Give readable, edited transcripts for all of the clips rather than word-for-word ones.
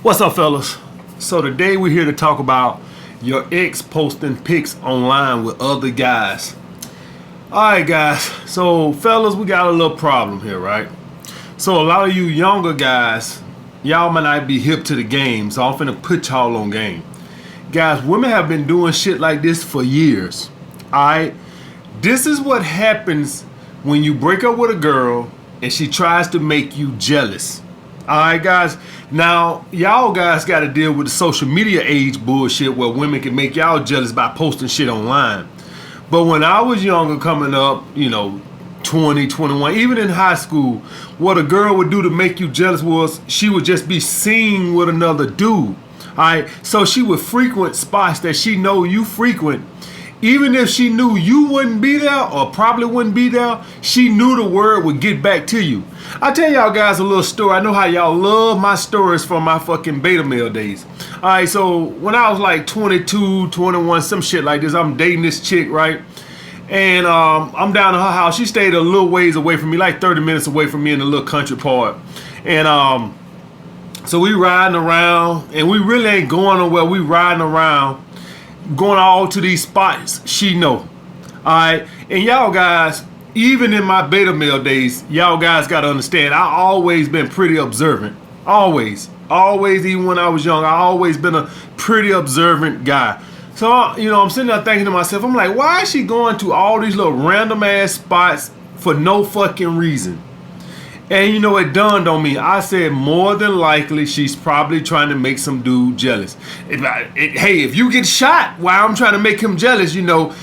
What's up, fellas? So today we're here to talk about your ex posting pics online with other guys. Alright guys, so fellas, we got a little problem here, right? So a lot of you younger guys, y'all might not be hip to the game, so I'm finna put y'all on game. Guys, women have been doing shit like this for years. Alright? This is what happens when you break up with a girl and she tries to make you jealous. Alright guys, now y'all guys gotta deal with the social media age bullshit where women can make y'all jealous by posting shit online. But when I was younger coming up, 20, 21, even in high school, what a girl would do to make you jealous was she would just be seen with another dude. Alright, so she would frequent spots that she know you frequent. Even if she knew you wouldn't be there or probably wouldn't be there, she knew the word would get back to you. I tell y'all guys a little story. I know how y'all love my stories from my fucking beta male days. Alright, so when I was like 22, 21, some shit like this, I'm dating this chick, right? And I'm down to her house. She stayed a little ways away from me, like 30 minutes away from me in a little country part. And so we riding around, and we really ain't going nowhere. We riding around, going all to these spots she know. Alright, and y'all guys, even in my beta male days, y'all guys gotta understand, I always been pretty observant. Always, even when I was young, I always been a pretty observant guy. So, I'm sitting there thinking to myself, I'm like, why is she going to all these little random ass spots for no fucking reason? And it dawned on me. I said, more than likely, she's probably trying to make some dude jealous. Hey, if you get shot while I'm trying to make him jealous, my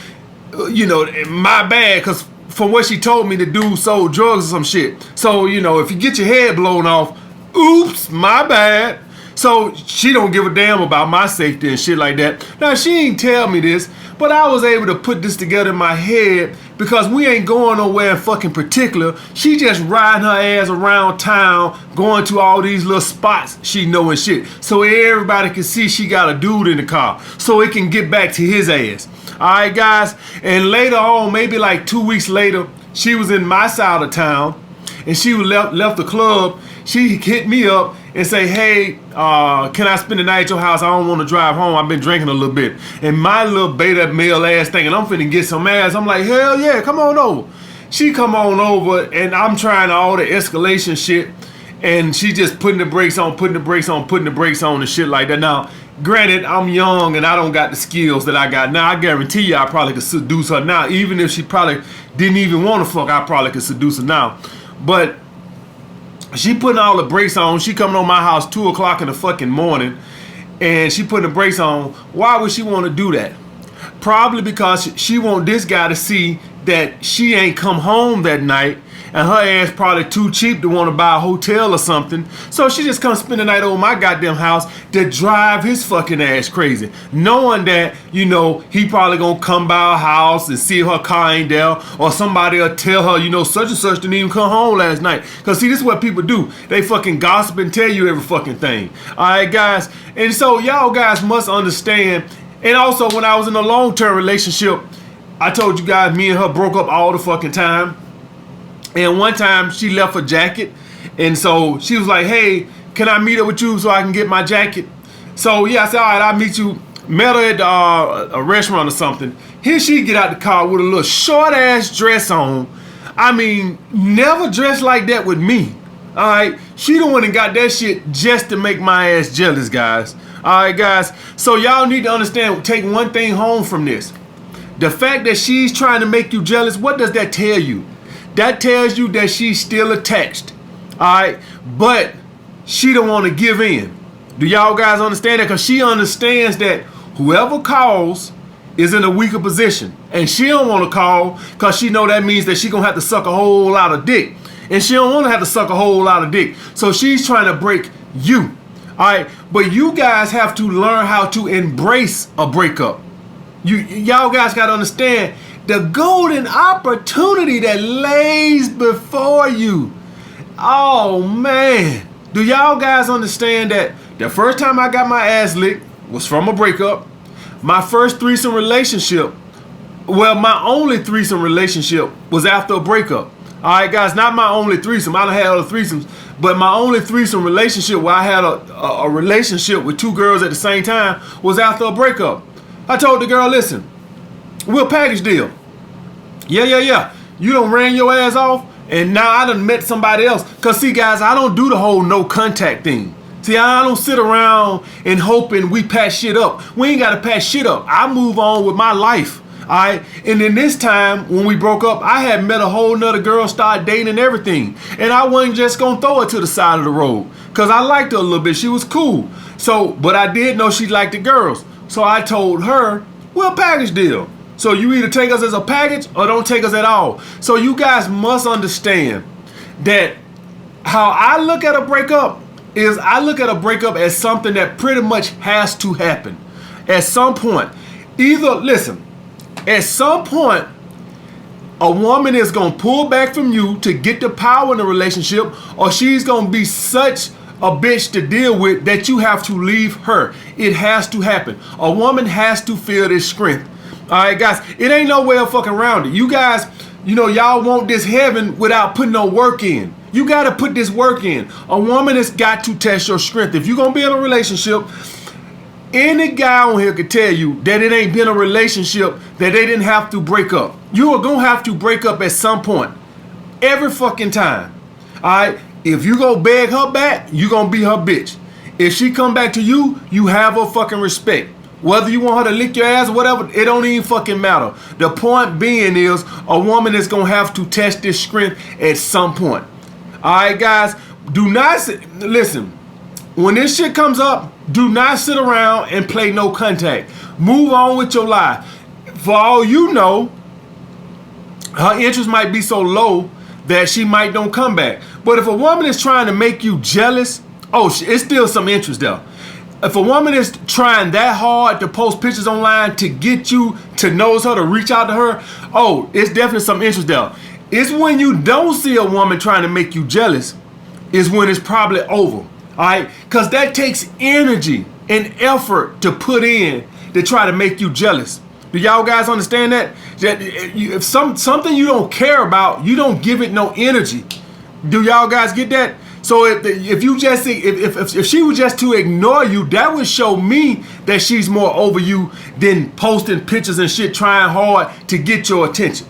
bad, because from what she told me, the dude sold drugs or some shit. So, if you get your head blown off, oops, my bad. So she don't give a damn about my safety and shit like that. Now, she ain't tell me this, but I was able to put this together in my head because we ain't going nowhere in fucking particular. She just riding her ass around town, going to all these little spots she know and shit. So everybody can see she got a dude in the car, so it can get back to his ass. Alright guys, and later on, maybe like 2 weeks later, she was in my side of town, and she left the club. She hit me up and say, hey, can I spend the night at your house? I don't want to drive home. I've been drinking a little bit. And my little beta male ass thinking I'm finna get some ass. I'm like, hell yeah, come on over. She come on over, and I'm trying all the escalation shit, and she just putting the brakes on, and shit like that. Now, granted, I'm young and I don't got the skills that I got now. I guarantee you I probably could seduce her now. Even if she probably didn't even want to fuck, I probably could seduce her now. But she putting all the brakes on. She coming on my house 2 o'clock in the fucking morning, and she putting the brakes on. Why would she want to do that? Probably because she want this guy to see that she ain't come home that night, and her ass probably too cheap to want to buy a hotel or something. So she just come spend the night over my goddamn house to drive his fucking ass crazy, knowing that, he probably gonna come by her house and see if her car ain't there, or somebody will tell her, such and such didn't even come home last night. Cause see, this is what people do. They fucking gossip and tell you every fucking thing. Alright guys, and so y'all guys must understand. And also, when I was in a long-term relationship, I told you guys, me and her broke up all the fucking time. And one time she left her jacket, and so she was like, hey, can I meet up with you so I can get my jacket? So yeah, I said, all right, I'll meet you. Met her at a restaurant or something. Here she get out the car with a little short ass dress on. I mean, never dressed like that with me. All right, she the one that got that shit just to make my ass jealous, guys. All right, guys. So y'all need to understand. Take one thing home from this: the fact that she's trying to make you jealous. What does that tell you? That tells you that she's still attached. Alright? But she don't want to give in. Do y'all guys understand that? Because she understands that whoever calls is in a weaker position. And she don't want to call because she know that means that she going to have to suck a whole lot of dick. And she don't want to have to suck a whole lot of dick. So she's trying to break you. Alright? But you guys have to learn how to embrace a breakup. Y'all guys got to understand the golden opportunity that lays before you. Oh man. Do y'all guys understand that the first time I got my ass licked was from a breakup? My first threesome relationship, well, my only threesome relationship was after a breakup. All right, guys, not my only threesome. I done had other threesomes, but my only threesome relationship where I had a relationship with two girls at the same time was after a breakup. I told the girl, listen, we'll package deal. Yeah. You done ran your ass off, and now I done met somebody else. Because, see, guys, I don't do the whole no contact thing. See, I don't sit around and hoping we patch shit up. We ain't got to patch shit up. I move on with my life. All right, and then this time when we broke up, I had met a whole nother girl, started dating and everything, and I wasn't just gonna throw her to the side of the road because I liked her a little bit. She was cool. So, but I did know she liked the girls, so I told her, "We'll package deal. So you either take us as a package or don't take us at all." So you guys must understand that how I look at a breakup is I look at a breakup as something that pretty much has to happen at some point. Either listen. At some point, a woman is going to pull back from you to get the power in the relationship, or she's going to be such a bitch to deal with that you have to leave her. It has to happen. A woman has to feel this strength. All right, guys, it ain't no way of fucking around it. You guys, y'all want this heaven without putting no work in. You got to put this work in. A woman has got to test your strength. If you're going to be in a relationship, any guy on here could tell you that it ain't been a relationship that they didn't have to break up. You are gonna have to break up at some point. Every fucking time. Alright? If you go beg her back, you gonna be her bitch. If she come back to you, you have her fucking respect. Whether you want her to lick your ass or whatever, it don't even fucking matter. The point being is a woman is gonna have to test this strength at some point. Alright, guys, do not listen. When this shit comes up, do not sit around and play no contact. Move on with your life. For all you know, her interest might be so low that she might don't come back. But if a woman is trying to make you jealous, it's still some interest there. If a woman is trying that hard to post pictures online to get you to nose her, to reach out to her, it's definitely some interest there. It's when you don't see a woman trying to make you jealous is when it's probably over. All right, because that takes energy and effort to put in to try to make you jealous. Do y'all guys understand that? That if something you don't care about, you don't give it no energy. Do y'all guys get that? So if you just if she was just to ignore you, that would show me that she's more over you than posting pictures and shit, trying hard to get your attention.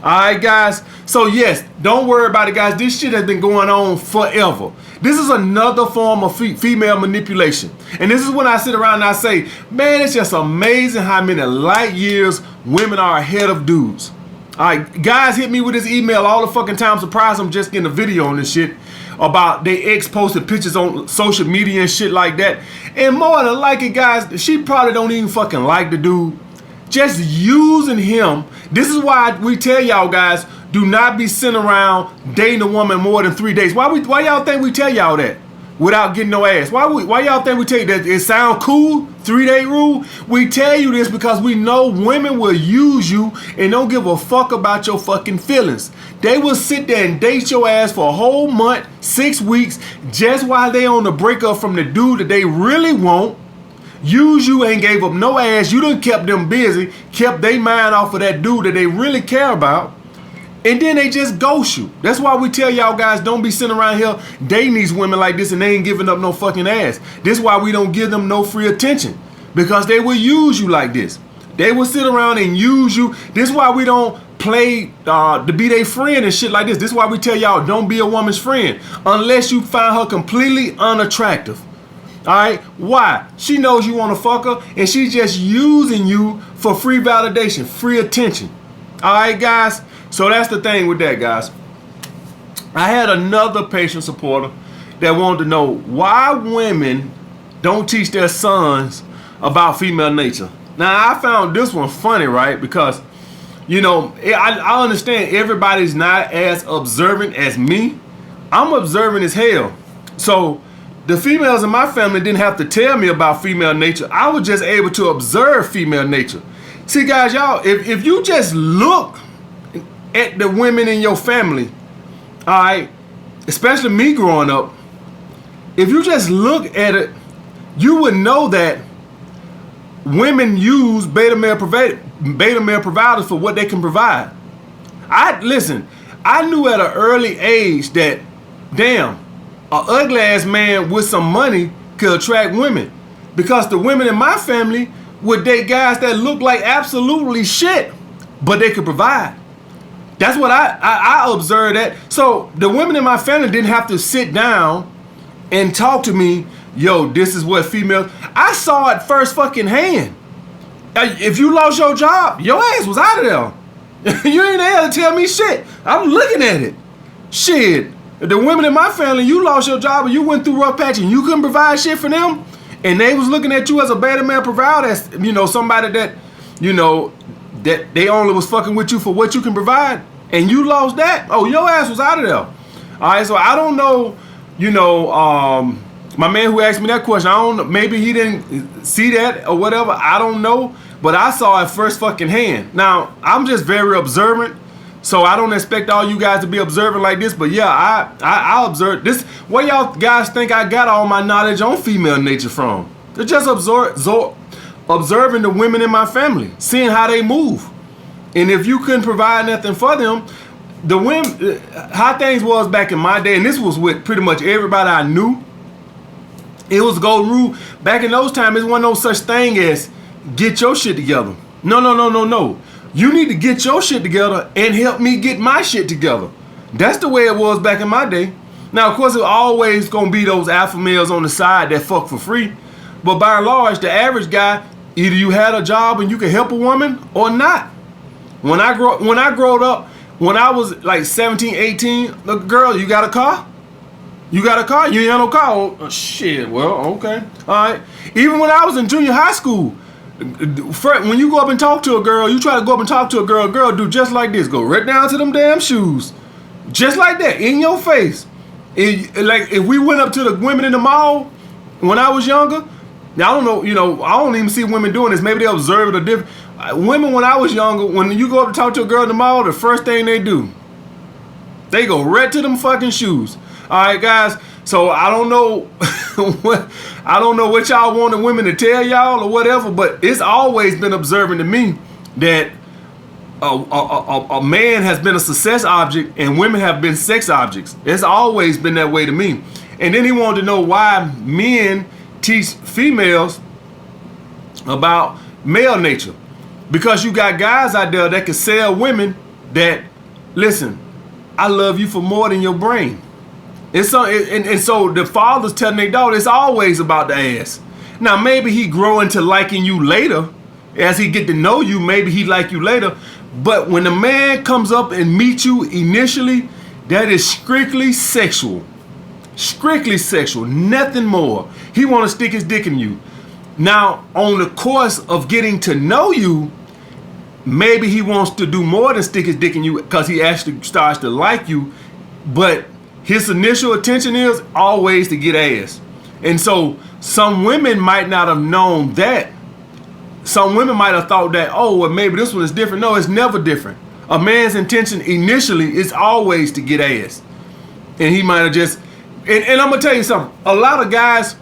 All right, guys. So yes, don't worry about it, guys. This shit has been going on forever. This is another form of female manipulation. And this is when I sit around and I say, man, it's just amazing how many light years women are ahead of dudes. All right, guys hit me with this email all the fucking time. Surprised I'm just getting a video on this shit about they ex posted pictures on social media and shit like that. And more than likely, guys, she probably don't even fucking like the dude. Just using him. This is why we tell y'all guys, do not be sitting around dating a woman more than 3 days. Why y'all think we tell y'all that without getting no ass? Why y'all think we tell you that? It sound cool, 3-day rule? We tell you this because we know women will use you and don't give a fuck about your fucking feelings. They will sit there and date your ass for a whole month, 6 weeks, just while they on the breakup from the dude that they really want. Use you and gave up no ass. You done kept them busy, kept their mind off of that dude that they really care about. And then they just ghost you. That's why we tell y'all guys, don't be sitting around here dating these women like this and they ain't giving up no fucking ass. This is why we don't give them no free attention. Because they will use you like this. They will sit around and use you. This is why we don't play to be their friend and shit like this. This is why we tell y'all, don't be a woman's friend unless you find her completely unattractive. All right? Why? She knows you want to fuck her and she's just using you for free validation, free attention. All right, guys? So that's the thing with that, guys. I had another patient supporter that wanted to know why women don't teach their sons about female nature. Now, I found this one funny, right? Because, I understand everybody's not as observant as me. I'm observant as hell. So the females in my family didn't have to tell me about female nature. I was just able to observe female nature. See, guys, y'all, if you just look at the women in your family, all right, especially me growing up, if you just look at it, you would know that women use beta male providers for what they can provide. Listen, I knew at an early age that, damn, a ugly ass man with some money could attract women, because the women in my family would date guys that look like absolutely shit, but they could provide. That's what I observed that. So the women in my family didn't have to sit down and talk to me, yo, this is what females. I saw it first fucking hand. If you lost your job, your ass was out of there. You ain't there to tell me shit. I'm looking at it. Shit. The women in my family, you lost your job and you went through rough patch and you couldn't provide shit for them, and they was looking at you as a better man provider, as, you know, somebody that, you know, that they only was fucking with you for what you can provide, and you lost that, oh, your ass was out of there. All right, so I don't know, you know, my man who asked me that question, I don't know, maybe he didn't see that or whatever, I don't know, but I saw it first fucking hand. Now, I'm just very observant, so I don't expect all you guys to be observant like this, but yeah, I observe this. Where y'all guys think I got all my knowledge on female nature from? They're just observing the women in my family, seeing how they move. And if you couldn't provide nothing for them, the women, how things was back in my day, and this was with pretty much everybody I knew, it was golden rule. Back in those times, there wasn't no such thing as get your shit together. No. You need to get your shit together and help me get my shit together. That's the way it was back in my day. Now, of course, it's always gonna be those alpha males on the side that fuck for free. But by and large, the average guy, either you had a job and you could help a woman or not. When I growed up, when I was like 17, 18, look, girl, you got a car? You got a car? You ain't got no car? Oh, shit, well, okay. All right. Even when I was in junior high school, when you go up and talk to a girl, you try to go up and talk to a girl do just like this. Go right down to them damn shoes. Just like that, in your face. Like if we went up to the women in the mall when I was younger, now I don't know, you know, I don't even see women doing this. Maybe they observe it or different. Women when I was younger, when you go up to talk to a girl in the mall, the first thing they do, they go right to them fucking shoes. All right, guys. So I don't know what y'all want the women to tell y'all or whatever, but it's always been observing to me that a man has been a success object and women have been sex objects. It's always been that way to me. And then he wanted to know why men teach females about male nature. Because you got guys out there that can sell women that, listen, I love you for more than your brain. And so the father's telling their daughter it's always about the ass. Now maybe he grow into liking you later. As he get to know you, maybe he like you later. But when a man comes up and meets you initially, that is strictly sexual. Strictly sexual, nothing more. He want to stick his dick in you. Now, on the course of getting to know you, maybe he wants to do more than stick his dick in you because he actually starts to like you. But his initial attention is always to get ass. And so some women might not have known that. Some women might have thought that, oh, well, maybe this one is different. No, it's never different. A man's intention initially is always to get ass. And he might have just, and I'm going to tell you something. A lot of guys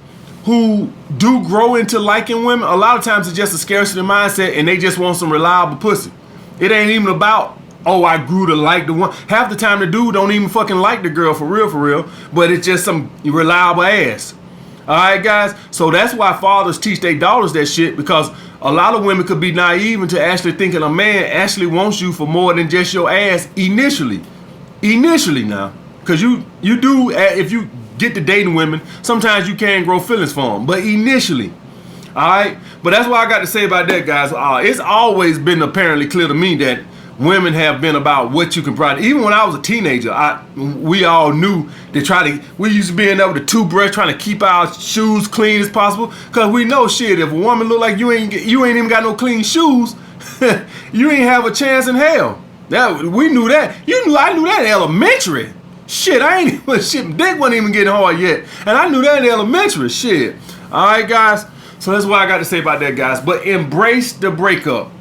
who do grow into liking women, a lot of times it's just a scarcity mindset and they just want some reliable pussy. It ain't even about, oh, I grew to like the one. Half the time the dude don't even fucking like the girl for real, but it's just some reliable ass. All right, guys? So that's why fathers teach their daughters that shit, because a lot of women could be naive into actually thinking a man actually wants you for more than just your ass initially. Initially now. Because you do, if you get to dating women, sometimes you can grow feelings for them. But initially. All right? But that's what I got to say about that, guys. It's always been apparently clear to me that women have been about what you can provide. Even when I was a teenager, we all knew we used to be in there with a toothbrush trying to keep our shoes clean as possible. Cause we know shit, if a woman look like you ain't even got no clean shoes, you ain't have a chance in hell. We knew that. I knew that in elementary. Shit, dick wasn't even getting hard yet. And I knew that in elementary. Shit. Alright, guys. So that's what I got to say about that, guys. But embrace the breakup.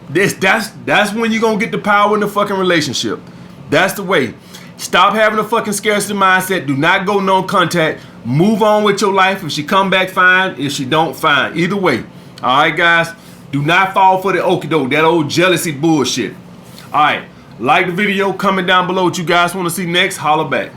That's when you're gonna get the power in the fucking relationship. That's the way. Stop having a fucking scarcity mindset. Do not go no contact. Move on with your life. If she come back, fine. If she don't, fine. Either way. Alright, guys. Do not fall for the okie doke, that old jealousy bullshit. Alright. Like the video, comment down below what you guys want to see next. Holla back.